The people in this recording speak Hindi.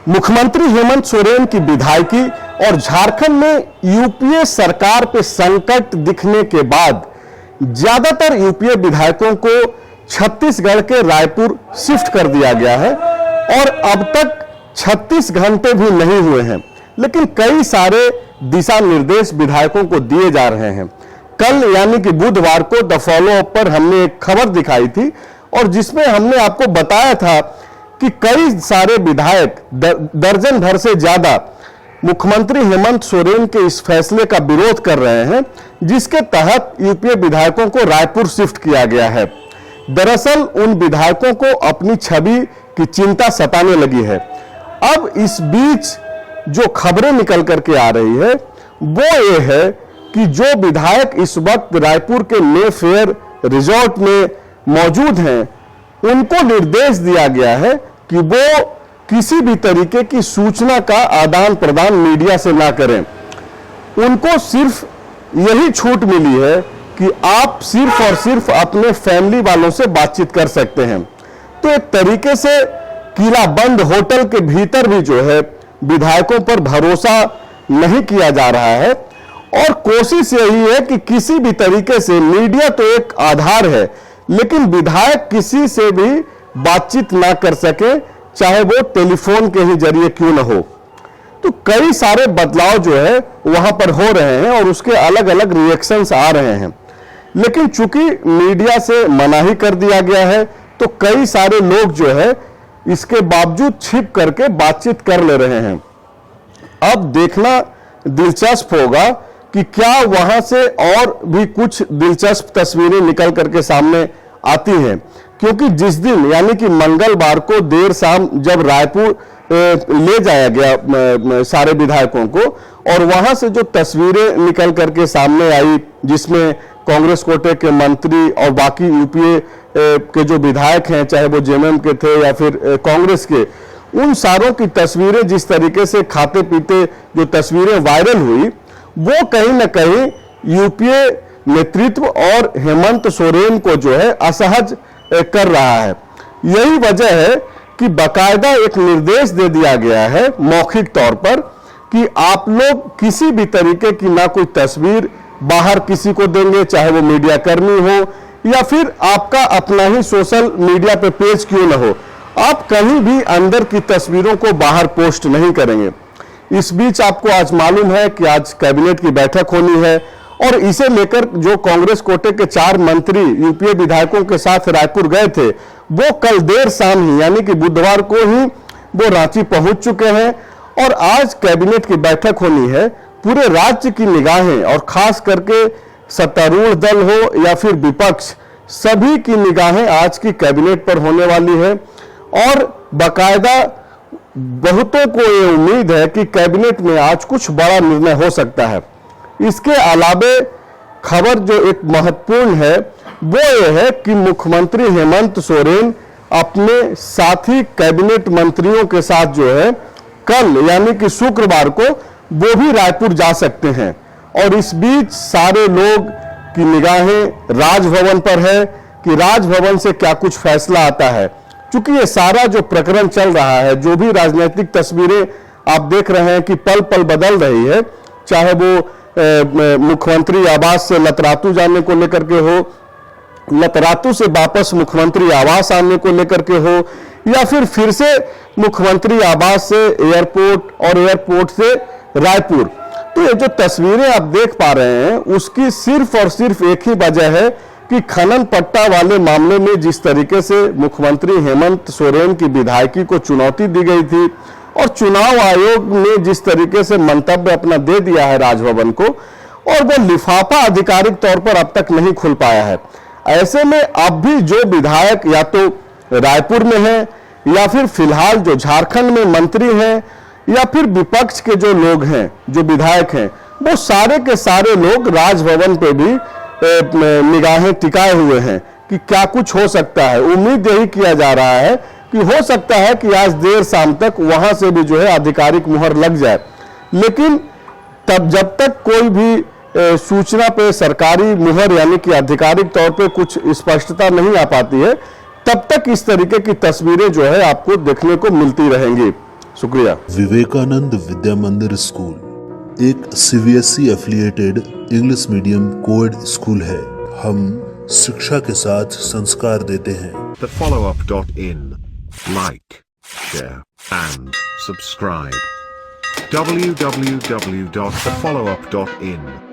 मुख्यमंत्री हेमंत सोरेन की विधायकी और झारखंड में यूपीए सरकार पे संकट दिखने के बाद ज्यादातर यूपीए विधायकों को छत्तीसगढ़ के रायपुर शिफ्ट कर दिया गया है और अब तक 36 घंटे भी नहीं हुए हैं, लेकिन कई सारे दिशा निर्देश विधायकों को दिए जा रहे हैं। कल यानी कि बुधवार को द फॉलो अप पर हमने एक खबर दिखाई थी और जिसमें हमने आपको बताया था कि कई सारे विधायक दर्जन भर से ज्यादा मुख्यमंत्री हेमंत सोरेन के इस फैसले का विरोध कर रहे हैं, जिसके तहत यूपीए विधायकों को रायपुर शिफ्ट किया गया है। दरअसल उन विधायकों को अपनी छवि की चिंता सताने लगी है। अब इस बीच जो खबरें निकल करके आ रही है वो ये है कि जो विधायक इस वक्त रायपुर के मे फेयर रिजॉर्ट में मौजूद हैं, उनको निर्देश दिया गया है कि वो किसी भी तरीके की सूचना का आदान प्रदान मीडिया से ना करें। उनको सिर्फ यही छूट मिली है कि आप सिर्फ और सिर्फ अपने फैमिली वालों से बातचीत कर सकते हैं। तो एक तरीके से किला बंद होटल के भीतर भी जो है विधायकों पर भरोसा नहीं किया जा रहा है और कोशिश यही है कि किसी भी तरीके से मीडिया तो एक आधार है, लेकिन विधायक किसी से भी बातचीत ना कर सके, चाहे वो टेलीफोन के ही जरिए क्यों न हो। तो कई सारे बदलाव जो है वहां पर हो रहे हैं और उसके अलग अलग रिएक्शंस आ रहे हैं, लेकिन चूंकि मीडिया से मनाही कर दिया गया है तो कई सारे लोग जो है इसके बावजूद छिप करके बातचीत कर ले रहे हैं। अब देखना दिलचस्प होगा कि क्या वहां से और भी कुछ दिलचस्प तस्वीरें निकल करके सामने आती हैं, क्योंकि जिस दिन यानी कि मंगलवार को देर शाम जब रायपुर ले जाया गया सारे विधायकों को और वहां से जो तस्वीरें निकल करके सामने आई, जिसमें कांग्रेस कोटे के मंत्री और बाकी यूपीए के जो विधायक हैं, चाहे वो जेएमएम के थे या फिर कांग्रेस के, उन सारों की तस्वीरें जिस तरीके से खाते पीते जो तस्वीरें वायरल हुई, वो कहीं ना कहीं यूपीए नेतृत्व और हेमंत सोरेन को जो है असहज कर रहा है। यही वजह है कि बाकायदा एक निर्देश दे दिया गया है मौखिक तौर पर कि आप लोग किसी भी तरीके की ना कोई तस्वीर बाहर किसी को देंगे, चाहे वो मीडिया कर्मी हो या फिर आपका अपना ही सोशल मीडिया पे पेज क्यों ना हो, आप कहीं भी अंदर की तस्वीरों को बाहर पोस्ट नहीं करेंगे। इस बीच आपको आज मालूम है कि आज कैबिनेट की बैठक होनी है और इसे लेकर जो कांग्रेस कोटे के 4 मंत्री यूपीए विधायकों के साथ रायपुर गए थे, वो कल देर शाम ही यानी कि बुधवार को ही वो रांची पहुंच चुके हैं और आज कैबिनेट की बैठक होनी है। पूरे राज्य की निगाहें और खास करके सत्तारूढ़ दल हो या फिर विपक्ष, सभी की निगाहें आज की कैबिनेट पर होने वाली है और बाकायदा बहुतों को ये उम्मीद है कि कैबिनेट में आज कुछ बड़ा निर्णय हो सकता है। इसके अलावे खबर जो एक महत्वपूर्ण है वो ये है कि मुख्यमंत्री हेमंत सोरेन अपने साथी कैबिनेट मंत्रियों के साथ जो है कल यानी कि शुक्रवार को वो भी रायपुर जा सकते हैं और इस बीच सारे लोग की निगाहें राजभवन पर है कि राजभवन से क्या कुछ फैसला आता है। क्योंकि ये सारा जो प्रकरण चल रहा है, जो भी राजनीतिक तस्वीरें आप देख रहे हैं कि पल पल बदल रही है, चाहे वो मुख्यमंत्री आवास से लतरातू जाने को लेकर के हो, लतरातू से वापस मुख्यमंत्री आवास आने को लेकर के हो या फिर से मुख्यमंत्री आवास से एयरपोर्ट और एयरपोर्ट से रायपुर। तो ये जो तस्वीरें आप देख पा रहे हैं उसकी सिर्फ और सिर्फ एक ही वजह है कि खनन पट्टा वाले मामले में जिस तरीके से मुख्यमंत्री हेमंत सोरेन की विधायकी को चुनौती दी गई थी और चुनाव आयोग ने जिस तरीके से मंतव्य अपना दे दिया है राजभवन को, और वो लिफाफा आधिकारिक तौर पर अब तक नहीं खुल पाया है। ऐसे में अब भी जो विधायक या तो रायपुर में है या फिर फिलहाल जो झारखंड में मंत्री हैं या फिर विपक्ष के जो लोग हैं, जो विधायक हैं, वो सारे के सारे लोग राजभवन पे भी निगाहें टिकाए हुए हैं कि क्या कुछ हो सकता है। उम्मीद यही किया जा रहा है कि हो सकता है कि आज देर शाम तक वहां से भी जो है आधिकारिक मुहर लग जाए, लेकिन तब जब तक कोई भी सूचना पे सरकारी मुहर यानी कि आधिकारिक तौर पे कुछ स्पष्टता नहीं आ पाती है, तब तक इस तरीके की तस्वीरें जो है आपको देखने को मिलती रहेंगी। शुक्रिया। विवेकानंद विद्या मंदिर स्कूल एक CBSE affiliated English medium coed school है। हम शिक्षा के साथ संस्कार देते हैं। thefollowup.in. Like, share, and subscribe. www.thefollowup.in